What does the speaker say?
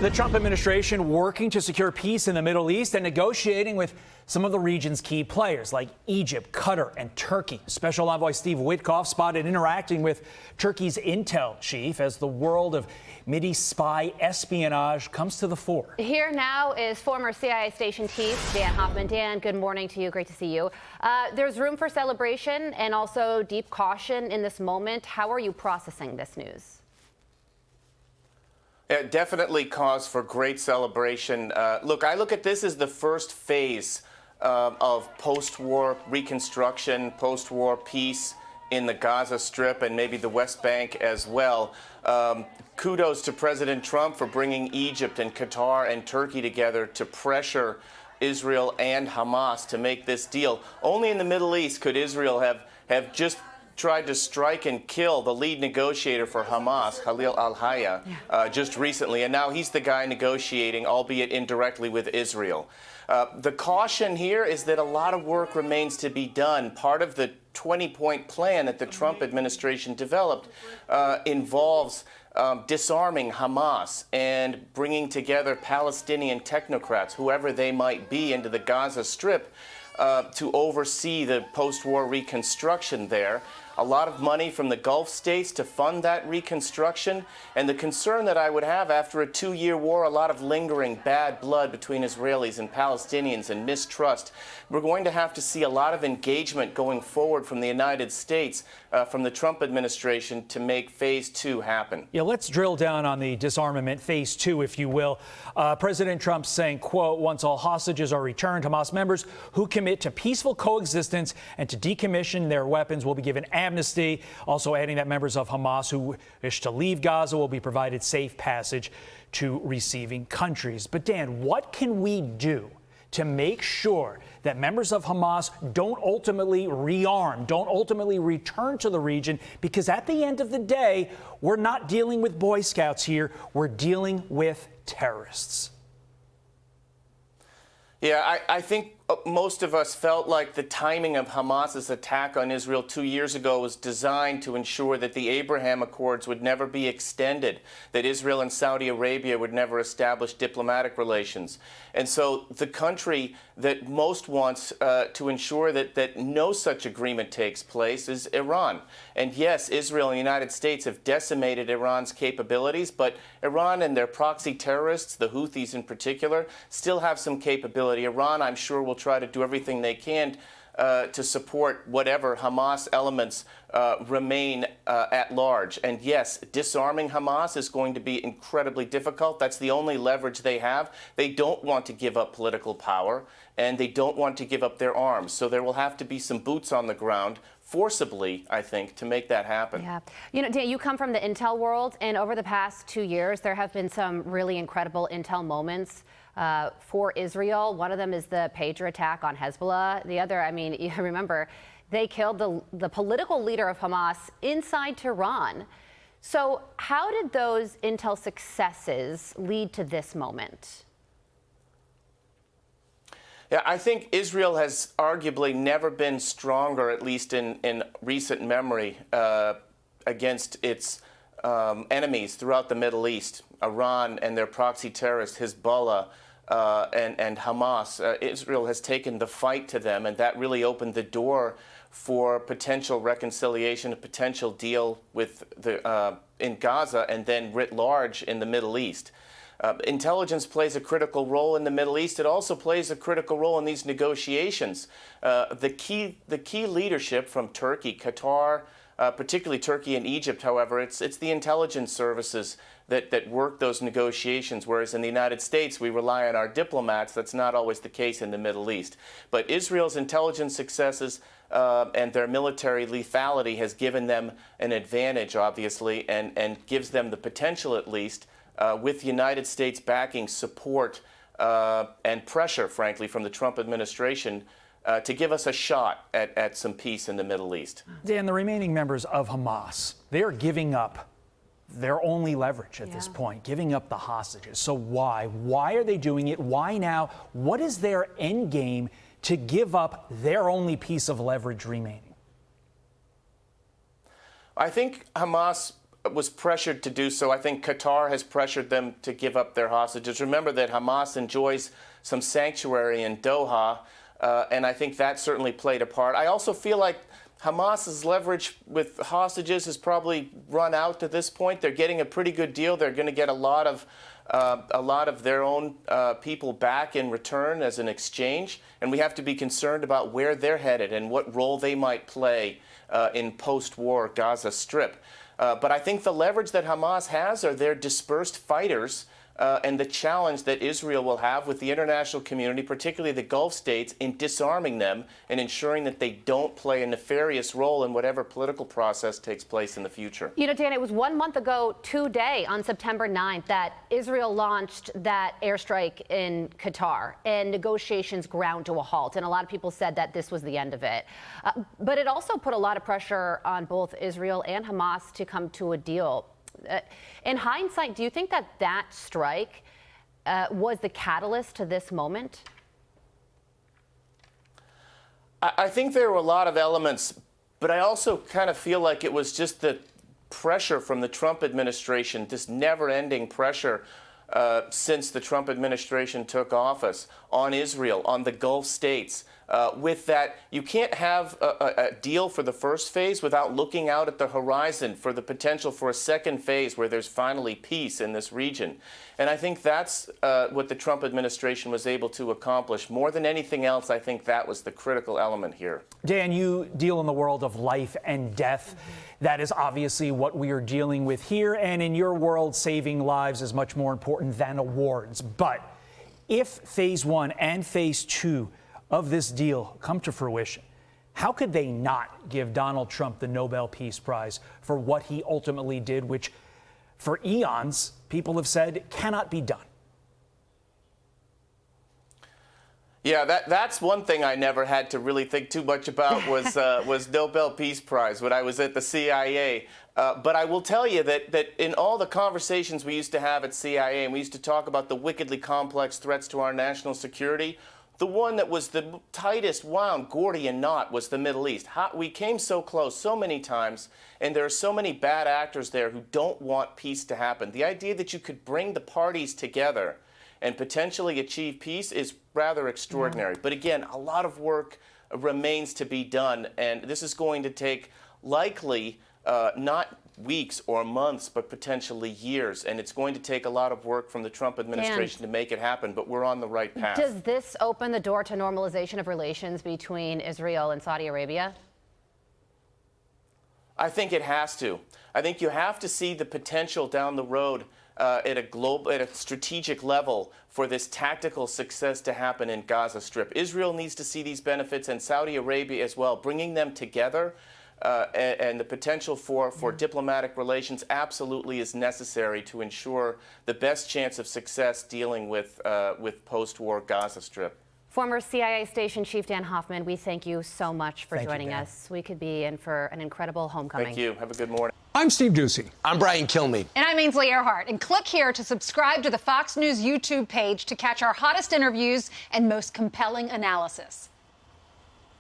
The Trump administration working to secure peace in the Middle East and negotiating with some of the region's key players like Egypt, Qatar, and Turkey. Special Envoy Steve Witkoff spotted interacting with Turkey's intel chief as the world of Mideast spy espionage comes to the fore. Here now is former CIA station chief Dan Hoffman. Dan, good morning to you. Great to see you. There's room for celebration and also deep caution in this moment. How are you processing this news? Definitely cause for great celebration. Look, I look at this as the first phase of post-war reconstruction, post-war peace in the Gaza Strip and maybe the West Bank as well. Kudos to President Trump for bringing Egypt and Qatar and Turkey together to pressure Israel and Hamas to make this deal. Only in the Middle East could Israel have just tried to strike and kill the lead negotiator for Hamas, Khalil al-Hayya, just recently. And now he's the guy negotiating, albeit indirectly, with Israel. The caution here is that a lot of work remains to be done. Part of the 20-point plan that the Trump administration developed involves disarming Hamas and bringing together Palestinian technocrats, whoever they might be, into the Gaza Strip to oversee the post-war reconstruction there. A lot of money from the Gulf states to fund that reconstruction. And the concern that I would have after a 2-year war, a lot of lingering bad blood between Israelis and Palestinians and mistrust. We're going to have to see a lot of engagement going forward from the United States, from the Trump administration, to make phase 2 happen. Yeah, let's drill down on the disarmament phase 2, if you will. President Trump saying, quote, once all hostages are returned, Hamas members who commit to peaceful coexistence and to decommission their weapons will be given amnesty, also adding that members of Hamas who wish to leave Gaza will be provided safe passage to receiving countries. But Dan, what can we do to make sure that members of Hamas don't ultimately rearm, don't ultimately return to the region? Because at the end of the day, we're not dealing with Boy Scouts here, we're dealing with terrorists. Yeah, I think most of us felt like the timing of Hamas's attack on Israel 2 years ago was designed to ensure that the Abraham Accords would never be extended, that Israel and Saudi Arabia would never establish diplomatic relations. And so the country that most wants to ensure that no such agreement takes place is Iran. And yes, Israel and the United States have decimated Iran's capabilities, but Iran and their proxy terrorists, the Houthis in particular, still have some capability. Iran, I'm sure, will try to do everything they can to support whatever Hamas elements remain at large. And yes, disarming Hamas is going to be incredibly difficult. That's the only leverage they have. They don't want to give up political power, and they don't want to give up their arms. So there will have to be some boots on the ground, forcibly, I think, to make that happen. Yeah. You know, Dan, you come from the intel world, and over the past 2 years, there have been some really incredible intel moments for Israel. One of them is the pager attack on Hezbollah. The other, I mean, you remember, they killed the political leader of Hamas inside Tehran. So how did those intel successes lead to this moment? Yeah, I think Israel has arguably never been stronger, at least in recent memory, against its enemies throughout the Middle East, Iran and their proxy terrorists, Hezbollah, and Hamas. Israel has taken the fight to them, and that really opened the door for potential reconciliation, a potential deal with in Gaza and then writ large in the Middle East. Intelligence plays a critical role in the Middle East. It also plays a critical role in these negotiations. The key leadership from Turkey, Qatar, particularly Turkey and Egypt, however, it's the intelligence services that work those negotiations, whereas in the United States, we rely on our diplomats. That's not always the case in the Middle East. But Israel's intelligence successes and their military lethality has given them an advantage, obviously, and gives them the potential, at least, with the United States backing, support, and pressure, frankly, from the Trump administration, to give us a shot at some peace in the Middle East. Dan, the remaining members of Hamas, they're giving up their only leverage at this point, giving up the hostages. So why? Why are they doing it? Why now? What is their end game to give up their only piece of leverage remaining? I think Hamas was pressured to do so. I think Qatar has pressured them to give up their hostages. Remember that Hamas enjoys some sanctuary in Doha, and I think that certainly played a part. I also feel like Hamas's leverage with hostages has probably run out to this point. They're getting a pretty good deal. They're going to get a lot of their own people back in return as an exchange, and we have to be concerned about where they're headed and what role they might play in post-war Gaza Strip. But I think the leverage that Hamas has are their dispersed fighters and the challenge that Israel will have with the international community, particularly the Gulf states, in disarming them and ensuring that they don't play a nefarious role in whatever political process takes place in the future. You know, Dan, it was 1 month ago today, on September 9th, that Israel launched that airstrike in Qatar and negotiations ground to a halt. And a lot of people said that this was the end of it. But it also put a lot of pressure on both Israel and Hamas to come to a deal. In hindsight, do you think that that strike was the catalyst to this moment? I think there were a lot of elements, but I also kind of feel like it was just the pressure from the Trump administration, this never-ending pressure since the Trump administration took office on Israel, on the Gulf states. With that, you can't have a deal for the first phase without looking out at the horizon for the potential for a second phase where there's finally peace in this region. And I think that's what the Trump administration was able to accomplish. More than anything else, I think that was the critical element here. Dan, you deal in the world of life and death. That is obviously what we are dealing with here. And in your world, saving lives is much more important than awards. But if phase 1 and phase 2 of this deal come to fruition, how could they not give Donald Trump the Nobel Peace Prize for what he ultimately did, which for eons people have said cannot be done? Yeah, that's one thing I never had to really think too much about was Nobel Peace Prize when I was at the CIA. But I will tell you that in all the conversations we used to have at CIA, and we used to talk about the wickedly complex threats to our national security, the one that was the tightest wound Gordian knot was the Middle East. We came so close so many times, and there are so many bad actors there who don't want peace to happen. The idea that you could bring the parties together and potentially achieve peace is rather extraordinary. But again, a lot of work remains to be done, and this is going to take likely not weeks or months, but potentially years. And it's going to take a lot of work from the Trump administration to make it happen, but we're on the right path. Does this open the door to normalization of relations between Israel and Saudi Arabia? I think it has to. I think you have to see the potential down the road at a strategic level for this tactical success to happen in Gaza Strip. Israel needs to see these benefits, and Saudi Arabia as well. Bringing them together and the potential for diplomatic relations absolutely is necessary to ensure the best chance of success dealing with post-war Gaza Strip. Former CIA Station Chief Dan Hoffman, we thank you so much for joining us. We could be in for an incredible homecoming. Thank you. Have a good morning. I'm Steve Doocy. I'm Brian Kilmeade. And I'm Ainsley Earhart. And click here to subscribe to the Fox News YouTube page to catch our hottest interviews and most compelling analysis.